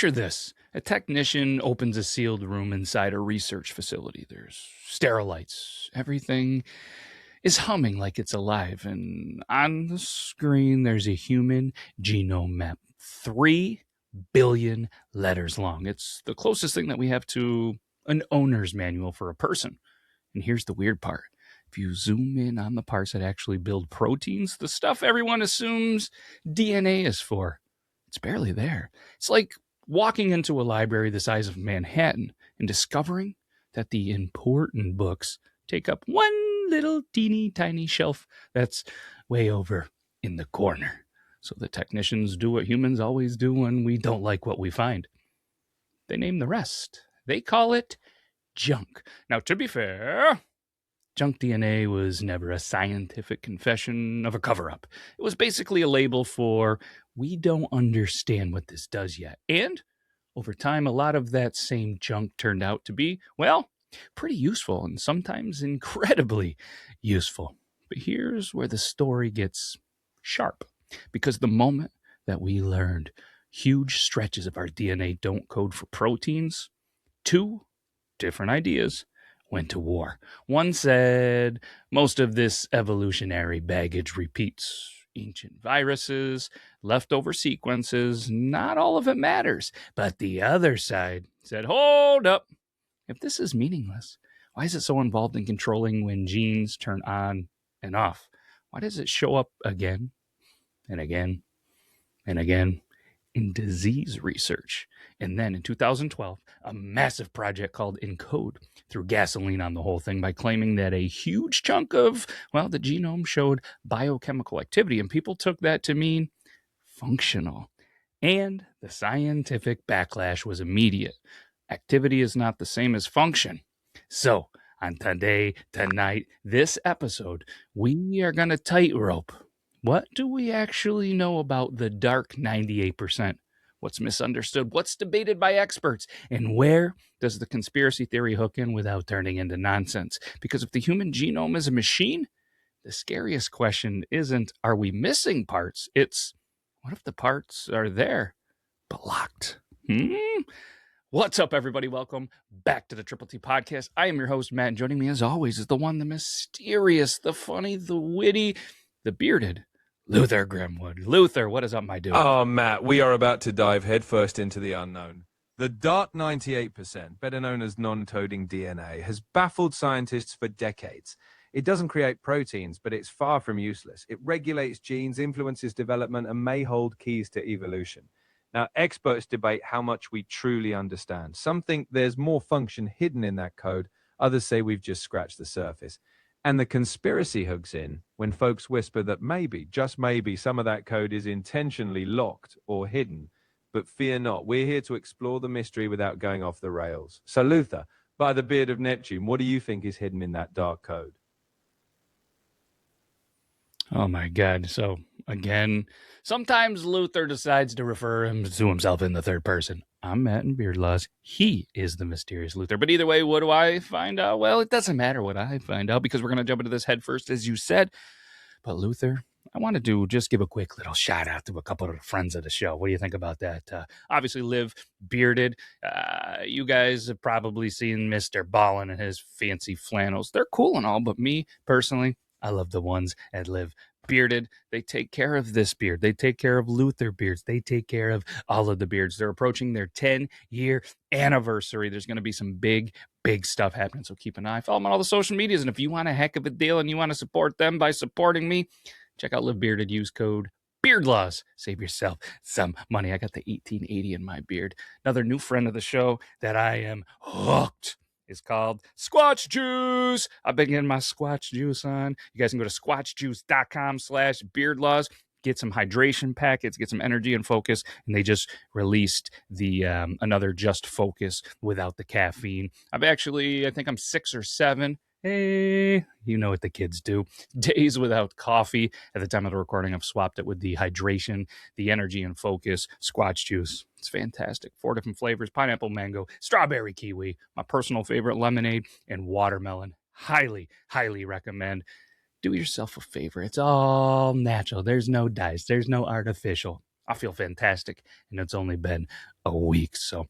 Picture this. A technician opens a sealed room inside a research facility. There's sterilites. Everything is humming like it's alive. And on the screen, there's a human genome map. 3 billion letters long. It's the closest thing that we have to an owner's manual for a person. And here's the weird part. If you zoom in on the parts that actually build proteins, the stuff everyone assumes DNA is for, it's barely there. It's like walking into a library the size of Manhattan and discovering that the important books take up one little teeny tiny shelf that's way over in the corner. So the technicians do what humans always do when we don't like what we find. They name the rest. They call it junk. Now, to be fair, junk DNA was never a scientific confession of a cover-up. It was basically a label for, we don't understand what this does yet. And over time, a lot of that same junk turned out to be, well, pretty useful and sometimes incredibly useful. But here's where the story gets sharp. Because the moment that we learned huge stretches of our DNA don't code for proteins, 2 different ideas went to war. One said most of this evolutionary baggage repeats. Ancient viruses, leftover sequences, not all of it matters. But the other side said, hold up. If this is meaningless, why is it so involved in controlling when genes turn on and off? Why does it show up again and again and again in disease research? And then in 2012, a massive project called ENCODE threw gasoline on the whole thing by claiming that a huge chunk of, well, the genome showed biochemical activity, and people took that to mean functional. And the scientific backlash was immediate. Activity is not the same as function. So on tonight, this episode, we are going to tightrope. What do we actually know about the dark 98%? What's misunderstood? What's debated by experts? And where does the conspiracy theory hook in without turning into nonsense? Because if the human genome is a machine, the scariest question isn't, are we missing parts? It's, what if the parts are there, but locked? What's up, everybody? Welcome back to the TTT Podcast. I am your host, Matt, and joining me as always is the one, the mysterious, the funny, the witty, the bearded, Luther Grimwood. Luther, what is up, my dude? Oh, Matt, we are about to dive headfirst into the unknown. The dark 98%, better known as non-coding DNA, has baffled scientists for decades. It doesn't create proteins, but it's far from useless. It regulates genes, influences development, and may hold keys to evolution. Now, experts debate how much we truly understand. Some think there's more function hidden in that code. Others say we've just scratched the surface. And the conspiracy hooks in when folks whisper that maybe, just maybe, some of that code is intentionally locked or hidden. But fear not, we're here to explore the mystery without going off the rails. So Luther, by the beard of Neptune, what do you think is hidden in that dark code? Oh my God. So again, sometimes Luther decides to refer to himself in the third person. I'm Matt in Beard Laws. He is the mysterious Luther. But either way, what do I find out? Well, it doesn't matter what I find out because we're going to jump into this head first, as you said. But Luther, I wanted to just give a quick little shout out to a couple of the friends of the show. What do you think about that? Obviously, Liv Bearded. You guys have probably seen Mr. Ballin and his fancy flannels. They're cool and all, but me personally, I love the ones that live bearded. They take care of this beard. They take care of Luther beards. They take care of all of the beards. They're approaching their 10-year anniversary. There's going to be some big stuff happening. So keep an eye. Follow them on all the social medias. And if you want a heck of a deal and you want to support them by supporting me, check out Live Bearded. Use code BEARDLAWS. Save yourself some money. I got the 1880 in my beard. Another new friend of the show that I am hooked is called Squatch Juice. I've been getting my Squatch Juice on. You guys can go to squatchjuice.com/beardlaws. Get some hydration packets, get some energy and focus. And they just released the another Just Focus without the caffeine. I think I'm 6 or 7. Hey, you know what the kids do. Days without coffee. At the time of the recording, I've swapped it with the hydration, the energy and focus Squatch Juice. It's fantastic. 4 different flavors: pineapple, mango, strawberry, kiwi, my personal favorite, lemonade, and watermelon. Highly recommend. Do yourself a favor. It's all natural. There's no dyes. There's no artificial. I feel fantastic, and it's only been a week. So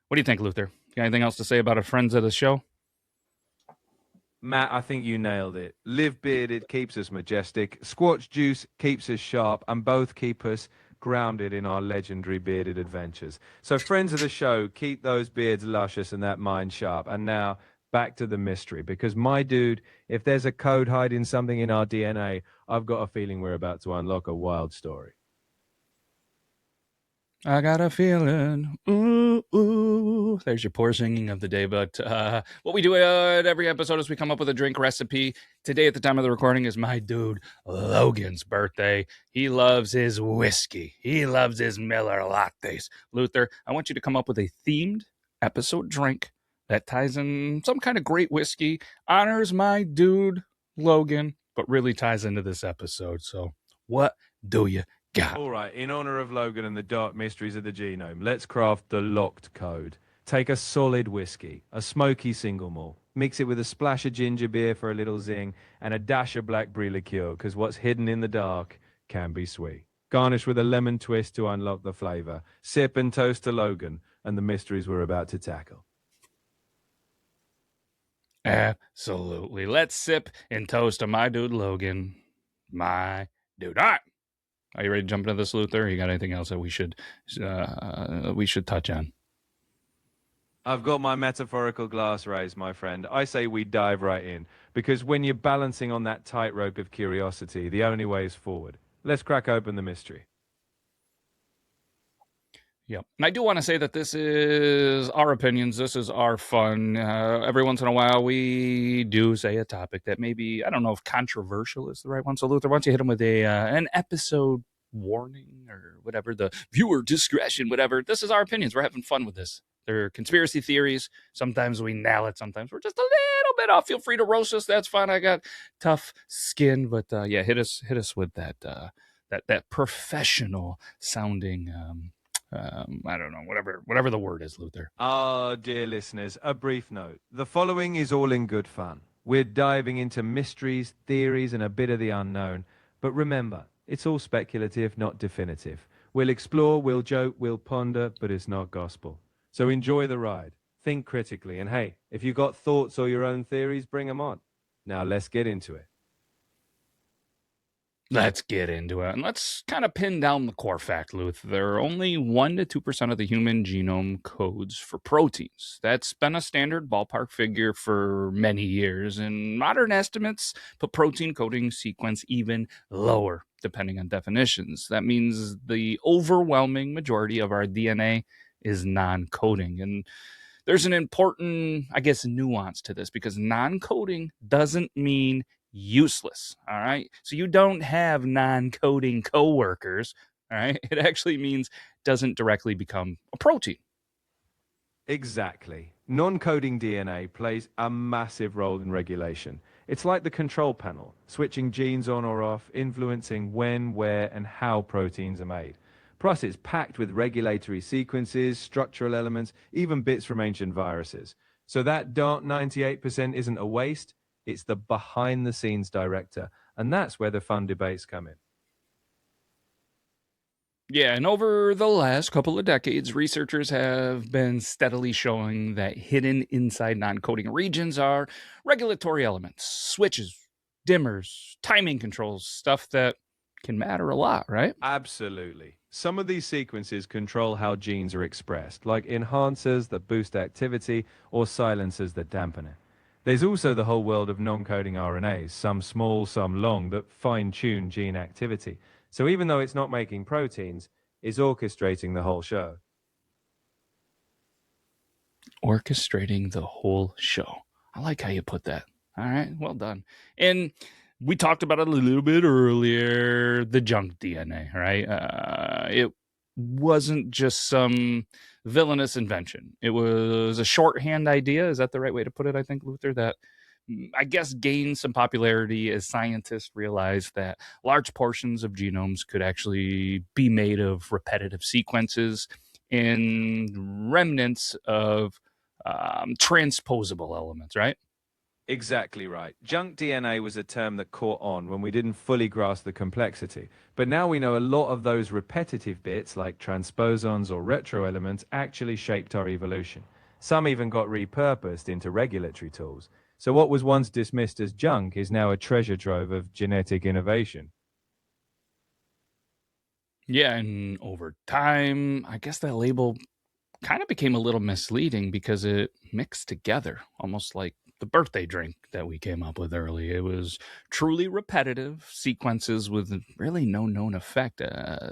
what do you think, Luther? Got anything else to say about our friends of the show? Matt, I think you nailed it. Live bearded keeps us majestic. Squatch juice keeps us sharp, and both keep us grounded in our legendary bearded adventures. So, friends of the show, keep those beards luscious and that mind sharp. And now, back to the mystery. Because, my dude, if there's a code hiding something in our DNA, I've got a feeling we're about to unlock a wild story. I got a feeling, ooh, ooh. There's your poor singing of the day. But what we do at every episode is we come up with a drink recipe. Today, at the time of the recording, is my dude Logan's birthday. He loves his whiskey. He loves his Miller lattes. Luther, I want you to come up with a themed episode drink that ties in some kind of great whiskey, honors my dude Logan, but really ties into this episode. So what do you got? All right, in honor of Logan and the dark mysteries of the genome, let's craft the locked code. Take a solid whiskey, a smoky single malt, mix it with a splash of ginger beer for a little zing, and a dash of black brie liqueur, because what's hidden in the dark can be sweet. Garnish with a lemon twist to unlock the flavor. Sip and toast to Logan and the mysteries we're about to tackle. Absolutely. Let's sip and toast to my dude Logan. My dude. All right. Are you ready to jump into this, Luther? You got anything else that we should touch on? I've got my metaphorical glass raised, my friend. I say we dive right in, because when you're balancing on that tightrope of curiosity, the only way is forward. Let's crack open the mystery. Yep. And I do want to say that this is our opinions. This is our fun. Every once in a while, we do say a topic that maybe, I don't know if controversial is the right one. So, Luther, why don't you hit him with an episode warning or whatever, the viewer discretion, whatever. This is our opinions. We're having fun with this. They're conspiracy theories. Sometimes we nail it. Sometimes we're just a little bit off. Feel free to roast us. That's fine. I got tough skin. But yeah, hit us with that that professional sounding I don't know, whatever the word is, Luther. Dear listeners, a brief note. The following is all in good fun. We're diving into mysteries, theories, and a bit of the unknown. But remember, it's all speculative, not definitive. We'll explore, we'll joke, we'll ponder, but it's not gospel. So enjoy the ride. Think critically. And hey, if you've got thoughts or your own theories, bring them on. Now let's get into it. Let's get into it. And let's kind of pin down the core fact, Luth. There are only 1 to 2% of the human genome codes for proteins. That's been a standard ballpark figure for many years, and modern estimates put protein coding sequence even lower, depending on definitions. That means the overwhelming majority of our DNA is non-coding. And there's an important, I guess, nuance to this, because non-coding doesn't mean useless. All right. So you don't have non-coding coworkers. All right. It actually means doesn't directly become a protein. Exactly. Non-coding DNA plays a massive role in regulation. It's like the control panel, switching genes on or off, influencing when, where, and how proteins are made. Plus, it's packed with regulatory sequences, structural elements, even bits from ancient viruses. So that dark 98% isn't a waste. It's the behind-the-scenes director, and that's where the fun debates come in. Yeah, and over the last couple of decades, researchers have been steadily showing that hidden inside non-coding regions are regulatory elements, switches, dimmers, timing controls, stuff that can matter a lot, right? Absolutely. Some of these sequences control how genes are expressed, like enhancers that boost activity or silencers that dampen it. There's also the whole world of non-coding RNAs, some small, some long, that fine-tune gene activity. So even though it's not making proteins, it's orchestrating the whole show. Orchestrating the whole show. I like how you put that. All right, well done. And we talked about it a little bit earlier, the junk DNA, right? It wasn't just some villainous invention. It was a shorthand idea. Is that the right way to put it, I think, Luther? That I guess gained some popularity as scientists realized that large portions of genomes could actually be made of repetitive sequences and remnants of transposable elements, right? Exactly right. Junk DNA was a term that caught on when we didn't fully grasp the complexity. But now we know a lot of those repetitive bits, like transposons or retroelements, actually shaped our evolution. Some even got repurposed into regulatory tools. So what was once dismissed as junk is now a treasure trove of genetic innovation. Yeah, and over time, I guess that label kind of became a little misleading because it mixed together, almost like the birthday drink that we came up with early. It was truly repetitive sequences with really no known effect,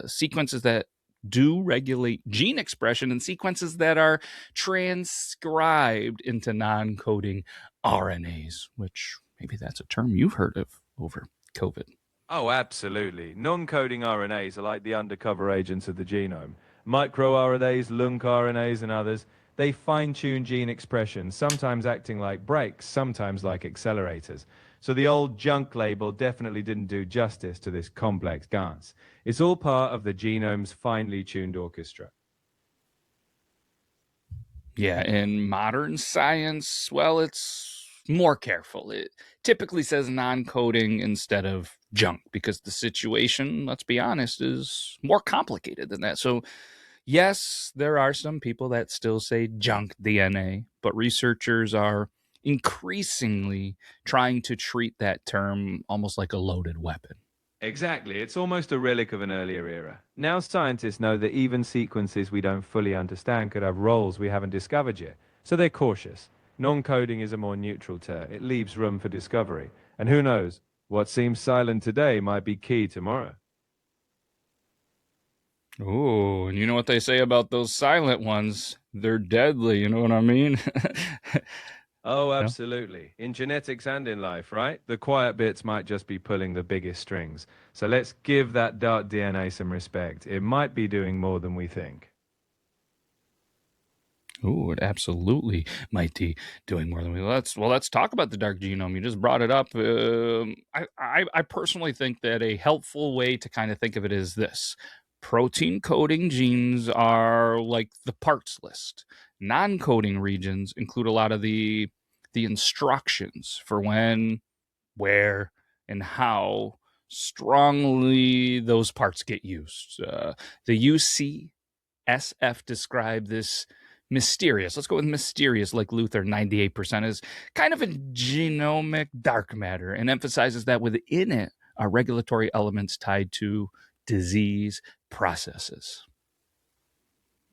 sequences that do regulate gene expression and sequences that are transcribed into non coding RNAs, which maybe that's a term you've heard of over COVID. Oh, absolutely. Non-coding RNAs are like the undercover agents of the genome. MicroRNAs, LuncRNAs, and others, they fine-tune gene expression, sometimes acting like brakes, sometimes like accelerators. So the old junk label definitely didn't do justice to this complex dance. It's all part of the genome's finely tuned orchestra. Yeah, in modern science, well, it's more careful. It typically says non coding instead of junk because the situation, let's be honest, is more complicated than that. So, yes, there are some people that still say junk DNA, but researchers are increasingly trying to treat that term almost like a loaded weapon. Exactly. It's almost a relic of an earlier era. Now scientists know that even sequences we don't fully understand could have roles we haven't discovered yet. So they're cautious. Non-coding is a more neutral term. It leaves room for discovery. And who knows, what seems silent today might be key tomorrow. Oh, and you know what they say about those silent ones? They're deadly, you know what I mean? Oh, No? absolutely. In genetics and in life, right? The quiet bits might just be pulling the biggest strings. So let's give that dark DNA some respect. It might be doing more than we think. Oh, it absolutely might be doing more than we. Let's talk about the dark genome. You just brought it up. I personally think that a helpful way to kind of think of it is this: protein coding genes are like the parts list. Non-coding regions include a lot of the instructions for when, where, and how strongly those parts get used. The UCSF describe this mysterious, let's go with mysterious, like Luther, 98% is kind of a genomic dark matter and emphasizes that within it are regulatory elements tied to disease processes.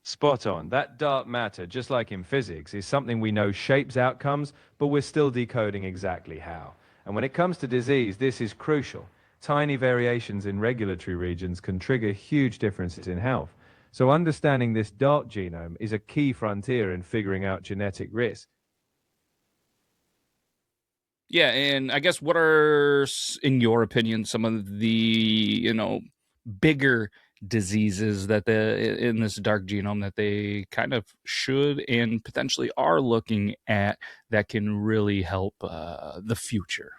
Spot on. That dark matter, just like in physics, is something we know shapes outcomes, but we're still decoding exactly how. And when it comes to disease, this is crucial. Tiny variations in regulatory regions can trigger huge differences in health. So understanding this dark genome is a key frontier in figuring out genetic risk. Yeah, and I guess what are, in your opinion, some of the bigger diseases that in this dark genome that they kind of should and potentially are looking at that can really help the future?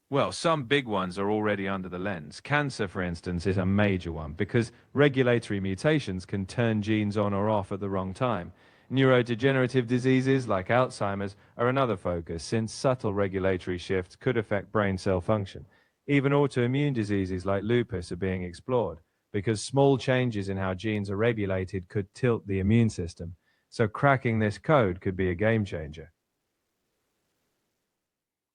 Well, some big ones are already under the lens. Cancer, for instance, is a major one because regulatory mutations can turn genes on or off at the wrong time. Neurodegenerative diseases like Alzheimer's are another focus since subtle regulatory shifts could affect brain cell function. Even autoimmune diseases like lupus are being explored because small changes in how genes are regulated could tilt the immune system. So cracking this code could be a game changer.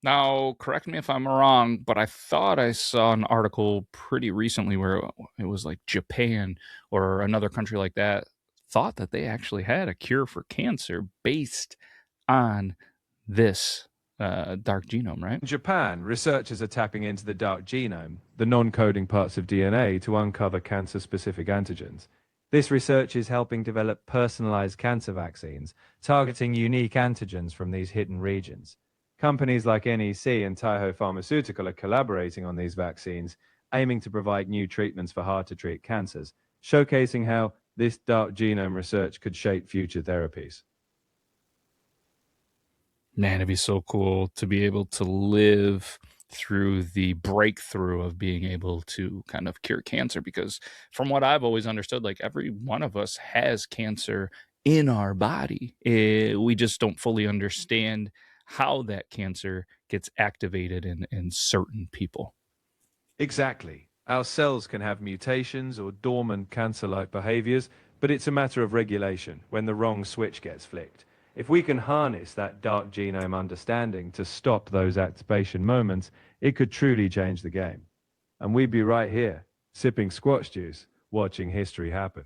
Now, correct me if I'm wrong, but I thought I saw an article pretty recently where it was like Japan or another country like that thought that they actually had a cure for cancer based on this dark genome, right? In Japan, researchers are tapping into the dark genome, the non-coding parts of DNA, to uncover cancer-specific antigens. This research is helping develop personalized cancer vaccines, targeting unique antigens from these hidden regions. Companies like NEC and Taiho Pharmaceutical are collaborating on these vaccines, aiming to provide new treatments for hard-to-treat cancers, showcasing how this dark genome research could shape future therapies. Man, it'd be so cool to be able to live through the breakthrough of being able to kind of cure cancer, because from what I've always understood, like every one of us has cancer in our body. We just don't fully understand how that cancer gets activated in certain people. Exactly. Our cells can have mutations or dormant cancer-like behaviors, but it's a matter of regulation when the wrong switch gets flicked. If we can harness that dark genome understanding to stop those activation moments, it could truly change the game. And we'd be right here, sipping squash juice, watching history happen.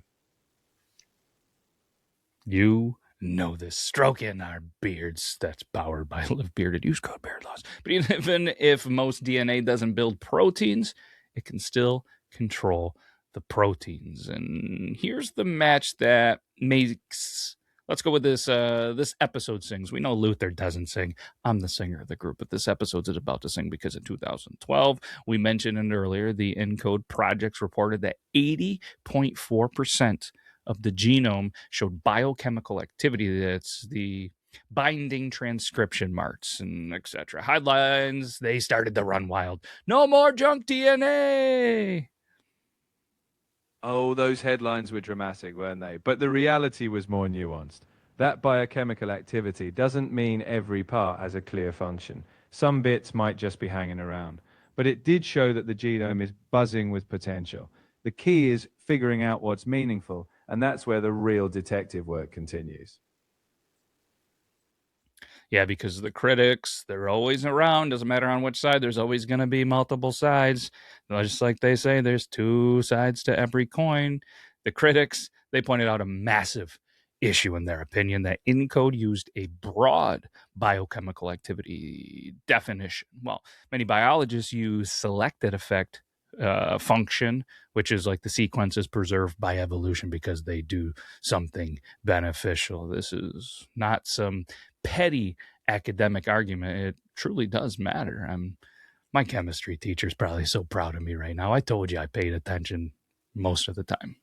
You know this. Stroking our beards. That's powered by Live Bearded. Use code Beard Laws. But even if most DNA doesn't build proteins, it can still control the proteins. And here's the match that makes. Let's go with this. This episode sings. We know Luther doesn't sing. I'm the singer of the group, but this episode is about to sing because in 2012, we mentioned it earlier, the ENCODE projects reported that 80.4% of the genome showed biochemical activity. That's the binding transcription marks and etc. Headlines, they started to run wild. No more junk DNA. Oh, those headlines were dramatic, weren't they? But the reality was more nuanced. That biochemical activity doesn't mean every part has a clear function. Some bits might just be hanging around. But it did show that the genome is buzzing with potential. The key is figuring out what's meaningful, and that's where the real detective work continues. Yeah, because the critics, they're always around. Doesn't matter on which side, there's always going to be multiple sides. Just like they say, there's two sides to every coin. The critics, they pointed out a massive issue in their opinion that ENCODE used a broad biochemical activity definition. Well, many biologists use selected effect function, which is like the sequence is preserved by evolution because they do something beneficial. This is not some petty academic argument. It truly does matter. My chemistry teacher's probably so proud of me right now. I told you I paid attention most of the time.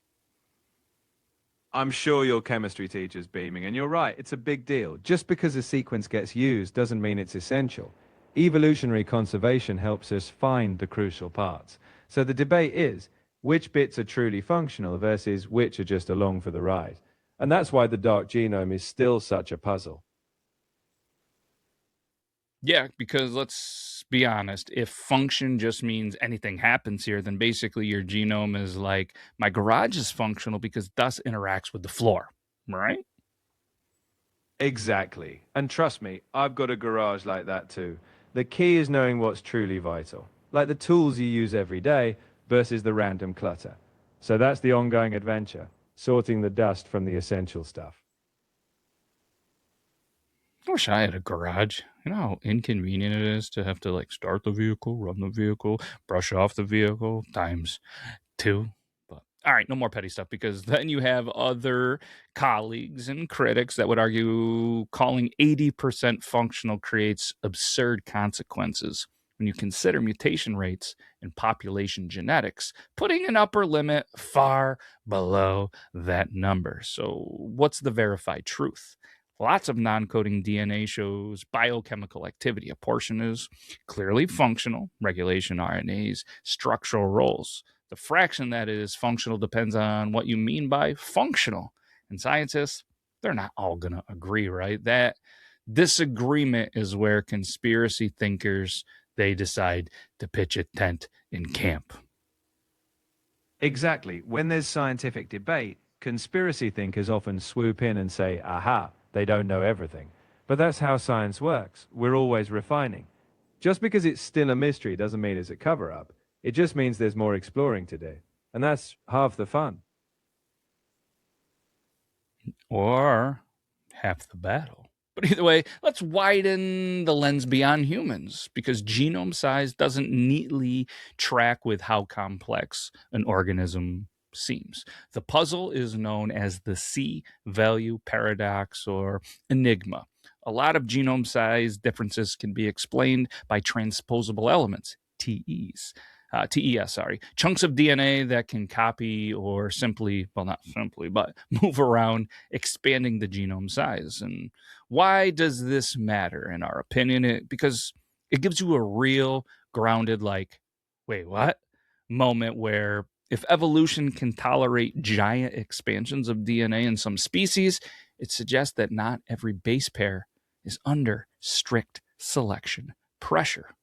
I'm sure your chemistry teacher's beaming, and you're right, it's a big deal. Just because a sequence gets used doesn't mean it's essential. Evolutionary conservation helps us find the crucial parts. So the debate is, which bits are truly functional versus which are just along for the ride? And that's why the dark genome is still such a puzzle. Yeah, because let's be honest, if function just means anything happens here, then basically your genome is like, my garage is functional because dust interacts with the floor, right? Exactly. And trust me, I've got a garage like that too. The key is knowing what's truly vital, like the tools you use every day versus the random clutter. So that's the ongoing adventure, sorting the dust from the essential stuff. I wish I had a garage. You know how inconvenient it is to have to like start the vehicle, run the vehicle, brush off the vehicle times two. But all right, no more petty stuff, because then you have other colleagues and critics that would argue calling 80% functional creates absurd consequences when you consider mutation rates and population genetics, putting an upper limit far below that number. So what's the verified truth? Lots of non-coding DNA shows biochemical activity. A portion is clearly functional, regulation RNAs, structural roles. The fraction that is functional depends on what you mean by functional. And scientists, they're not all going to agree, right? That disagreement is where conspiracy thinkers, they decide to pitch a tent in camp. Exactly. When there's scientific debate, conspiracy thinkers often swoop in and say, aha, they don't know everything. But that's how science works. We're always refining. Just because it's still a mystery doesn't mean it's a cover-up. It just means there's more exploring to do. And that's half the fun. Or half the battle. But either way, let's widen the lens beyond humans, because genome size doesn't neatly track with how complex an organism seems. The puzzle is known as the C-value paradox or enigma. A lot of genome size differences can be explained by transposable elements, TES, chunks of DNA that can copy or simply, well, not simply, but move around, expanding the genome size. And why does this matter in our opinion? Because it gives you a real grounded, like, wait, what? Moment where if evolution can tolerate giant expansions of DNA in some species, it suggests that not every base pair is under strict selection pressure.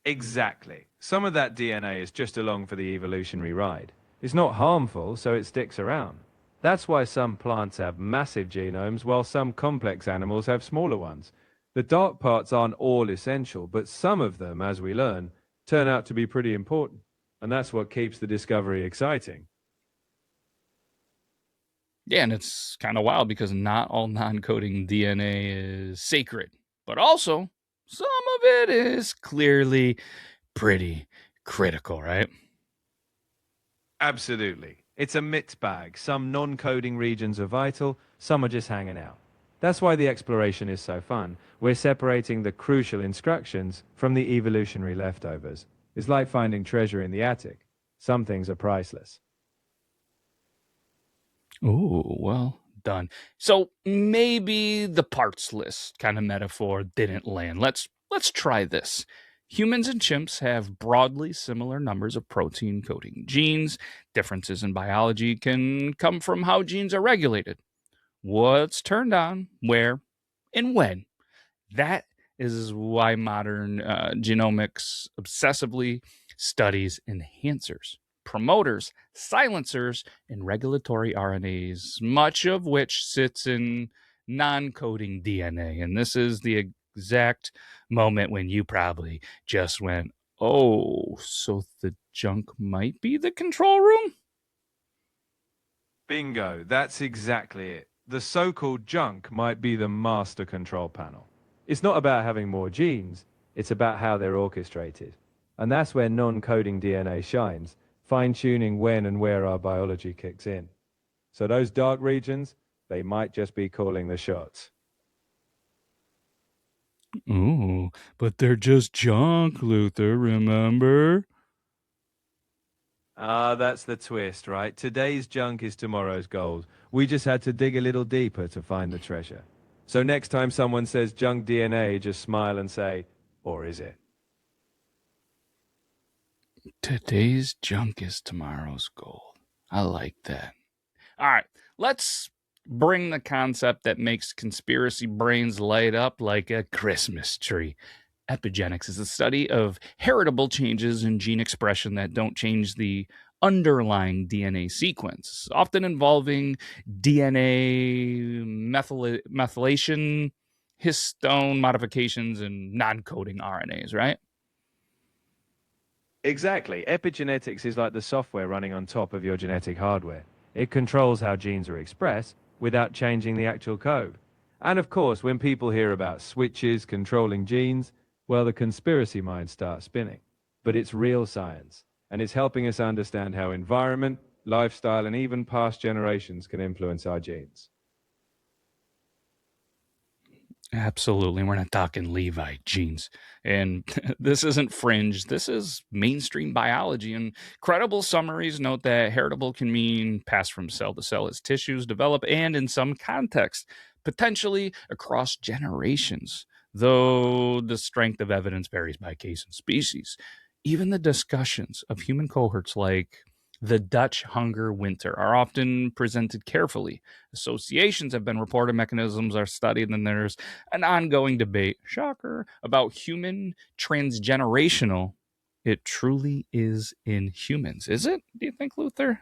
Exactly. Some of that DNA is just along for the evolutionary ride. It's not harmful, so it sticks around. That's why some plants have massive genomes, while some complex animals have smaller ones. The dark parts aren't all essential, but some of them, as we learn, turn out to be pretty important. And that's what keeps the discovery exciting. Yeah, and it's kind of wild because not all non-coding DNA is sacred, but also some of it is clearly pretty critical, right? Absolutely. It's a mixed bag. Some non-coding regions are vital, some are just hanging out. That's why the exploration is so fun. We're separating the crucial instructions from the evolutionary leftovers. It's like finding treasure in the attic. Some things are priceless. Oh, well done. So maybe the parts list kind of metaphor didn't land. Let's try this. Humans and chimps have broadly similar numbers of protein coding genes. Differences in biology can come from how genes are regulated, what's turned on, where, and when. That is why modern genomics obsessively studies enhancers, promoters, silencers, and regulatory RNAs, much of which sits in non-coding DNA. And this is the exact moment when you probably just went, oh, so the junk might be the control room? Bingo, that's exactly it. The so-called junk might be the master control panel. It's not about having more genes, it's about how they're orchestrated. And that's where non-coding DNA shines, fine-tuning when and where our biology kicks in. So those dark regions, they might just be calling the shots. Ooh, but they're just junk, Luther, remember? Ah, that's the twist, right? Today's junk is tomorrow's gold. We just had to dig a little deeper to find the treasure. So next time someone says junk DNA, just smile and say, or is it? Today's junk is tomorrow's gold. I like that. All right, let's bring the concept that makes conspiracy brains light up like a Christmas tree. Epigenetics is the study of heritable changes in gene expression that don't change the underlying DNA sequence, often involving DNA methylation, histone modifications, and non coding RNAs, right? Exactly. Epigenetics is like the software running on top of your genetic hardware. It controls how genes are expressed without changing the actual code. And of course, when people hear about switches controlling genes, well, the conspiracy minds start spinning. But it's real science, and it's helping us understand how environment, lifestyle, and even past generations can influence our genes. Absolutely. We're not talking Levi genes. And this isn't fringe. This is mainstream biology. And credible summaries note that heritable can mean passed from cell to cell as tissues develop, and in some contexts, potentially across generations, though the strength of evidence varies by case and species. Even the discussions of human cohorts like the Dutch hunger winter are often presented carefully. Associations have been reported, mechanisms are studied, and there's an ongoing debate, shocker, about human transgenerational. It truly is in humans. Is it? Do you think, Luther?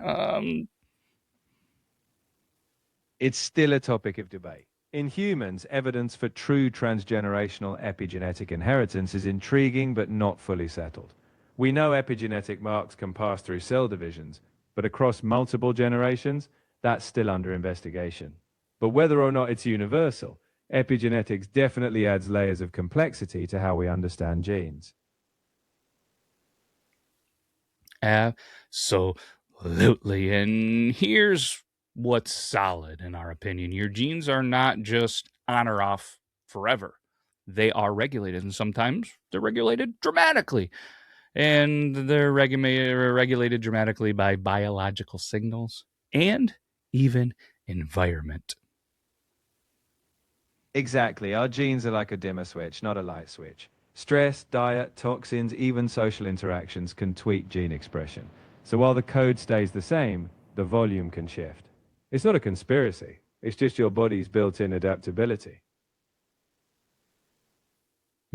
It's still a topic of debate. In humans, evidence for true transgenerational epigenetic inheritance is intriguing but not fully settled. We know epigenetic marks can pass through cell divisions, but across multiple generations, that's still under investigation. But whether or not it's universal, epigenetics definitely adds layers of complexity to how we understand genes. Absolutely. And here's what's solid, in our opinion. Your genes are not just on or off forever, they are regulated, and sometimes they're regulated dramatically. And they're regulated dramatically by biological signals and even environment. Exactly. Our genes are like a dimmer switch, not a light switch. Stress, diet, toxins, even social interactions can tweak gene expression. So while the code stays the same, the volume can shift. It's not a conspiracy. It's just your body's built-in adaptability.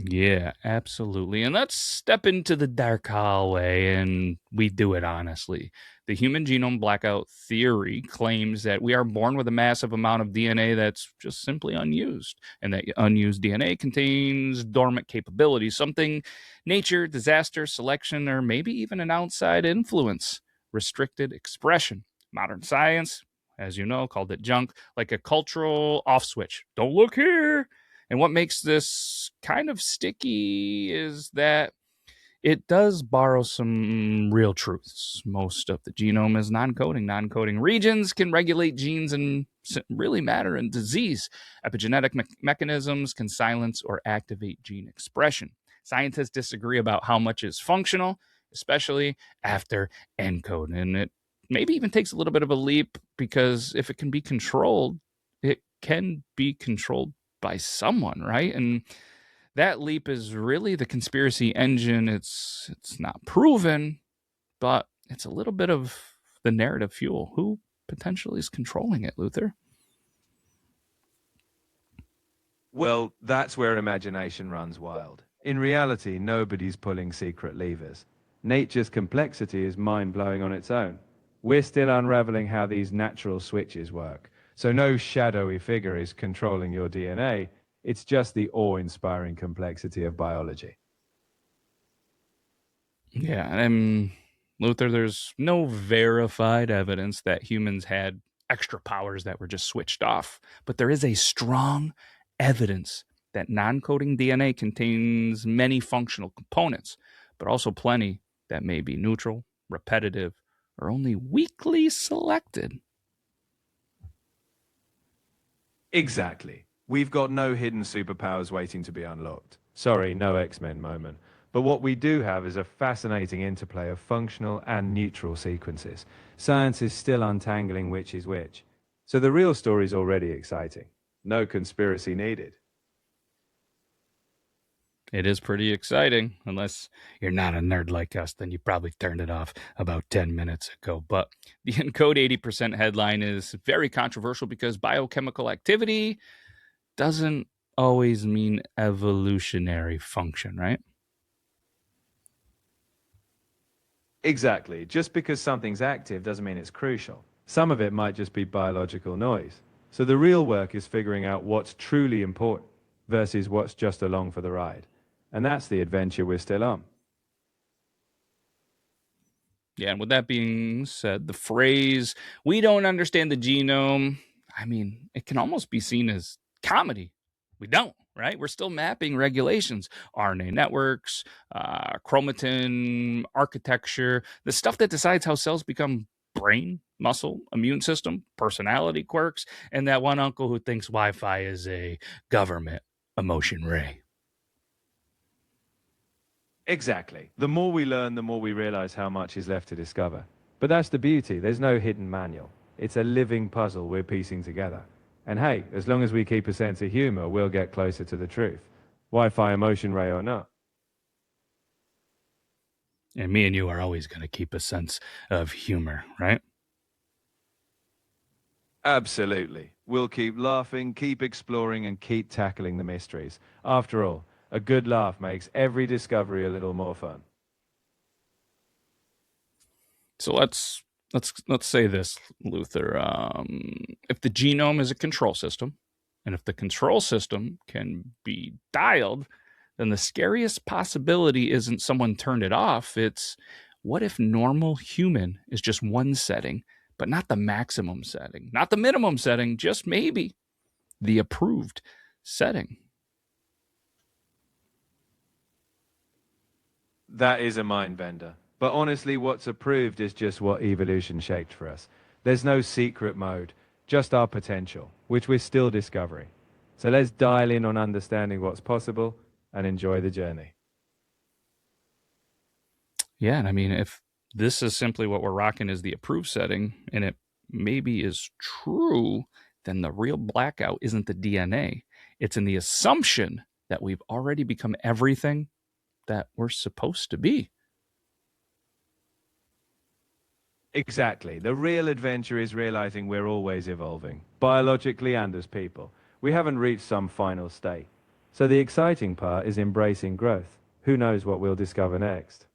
Yeah, absolutely. And let's step into the dark hallway, and we do it honestly. The Human Genome Blackout Theory claims that we are born with a massive amount of DNA that's just simply unused, and that unused DNA contains dormant capabilities, something nature, disaster, selection, or maybe even an outside influence, restricted expression. Modern science, as you know, called it junk, like a cultural off switch. Don't look here. And what makes this kind of sticky is that it does borrow some real truths. Most of the genome is non-coding. Non-coding regions can regulate genes and really matter in disease. Epigenetic mechanisms can silence or activate gene expression. Scientists disagree about how much is functional, especially after ENCODE. And it maybe even takes a little bit of a leap because if it can be controlled, it can be controlled by someone, right? And that leap is really the conspiracy engine. It's not proven, but it's a little bit of the narrative fuel. Who potentially is controlling it, Luther? Well, that's where imagination runs wild. In reality, nobody's pulling secret levers. Nature's complexity is mind-blowing on its own. We're still unraveling how these natural switches work. So no shadowy figure is controlling your DNA. It's just the awe-inspiring complexity of biology. Yeah, and Luther, there's no verified evidence that humans had extra powers that were just switched off, but there is a strong evidence that non-coding DNA contains many functional components, but also plenty that may be neutral, repetitive, or only weakly selected. Exactly. We've got no hidden superpowers waiting to be unlocked. Sorry, no X-Men moment. But what we do have is a fascinating interplay of functional and neutral sequences. Science is still untangling which is which. So the real story is already exciting. No conspiracy needed. It is pretty exciting. Unless you're not a nerd like us, then you probably turned it off about 10 minutes ago. But the ENCODE 80% headline is very controversial because biochemical activity doesn't always mean evolutionary function, right? Exactly. Just because something's active doesn't mean it's crucial. Some of it might just be biological noise. So the real work is figuring out what's truly important versus what's just along for the ride. And that's the adventure we're still on. Yeah, and with that being said, the phrase, we don't understand the genome, I mean, it can almost be seen as comedy. We don't, right? We're still mapping regulations, RNA networks, chromatin architecture, the stuff that decides how cells become brain, muscle, immune system, personality quirks, and that one uncle who thinks Wi Fi is a government emotion ray. Exactly. The more we learn, the more we realize how much is left to discover. But that's the beauty. There's no hidden manual. It's a living puzzle we're piecing together. And hey, as long as we keep a sense of humor, we'll get closer to the truth. Wi-Fi emotion ray or not. And me and you are always going to keep a sense of humor, right? Absolutely. We'll keep laughing, keep exploring, and keep tackling the mysteries. After all, a good laugh makes every discovery a little more fun. So let's say this, Luther. If the genome is a control system, and if the control system can be dialed, then the scariest possibility isn't someone turned it off. It's what if normal human is just one setting, but not the maximum setting, not the minimum setting, just maybe the approved setting. That is a mind bender. But honestly, what's approved is just what evolution shaped for us. There's no secret mode, just our potential, which we're still discovering. So let's dial in on understanding what's possible and enjoy the journey. Yeah, and I mean, if this is simply what we're rocking is the approved setting, and it maybe is true, then the real blackout isn't the DNA. It's in the assumption that we've already become everything that we're supposed to be. Exactly. The real adventure is realizing we're always evolving, biologically and as people. We haven't reached some final state. So the exciting part is embracing growth. Who knows what we'll discover next?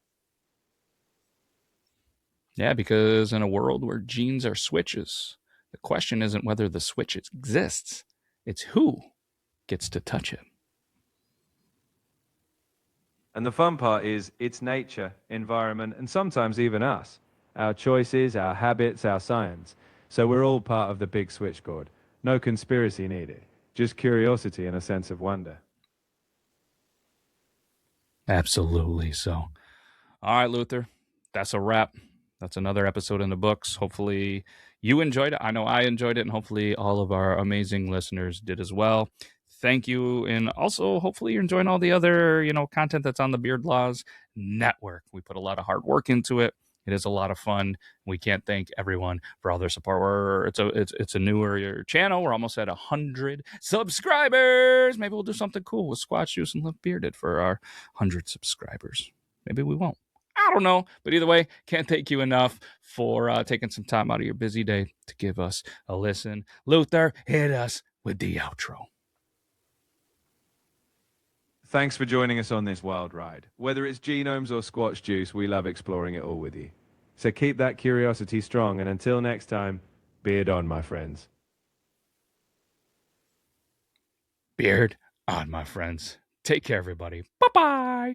Yeah, because in a world where genes are switches, the question isn't whether the switch exists, it's who gets to touch it. And the fun part is it's nature, environment, and sometimes even us. Our choices, our habits, our science. So we're all part of the big switchboard. No conspiracy needed. Just curiosity and a sense of wonder. Absolutely. So, all right, Luther, that's a wrap. That's another episode in the books. Hopefully you enjoyed it. I know I enjoyed it, and hopefully all of our amazing listeners did as well. Thank you. And also, hopefully you're enjoying all the other, content that's on the Beard Laws Network. We put a lot of hard work into it. It is a lot of fun. We can't thank everyone for all their support. It's a newer channel. We're almost at 100 subscribers. Maybe we'll do something cool with Squatch Juice and Live Bearded for our 100 subscribers. Maybe we won't. I don't know. But either way, can't thank you enough for taking some time out of your busy day to give us a listen. Luther, hit us with the outro. Thanks for joining us on this wild ride. Whether it's genomes or squatch juice, we love exploring it all with you. So keep that curiosity strong, and until next time, beard on, my friends. Beard on, my friends. Take care, everybody. Bye-bye.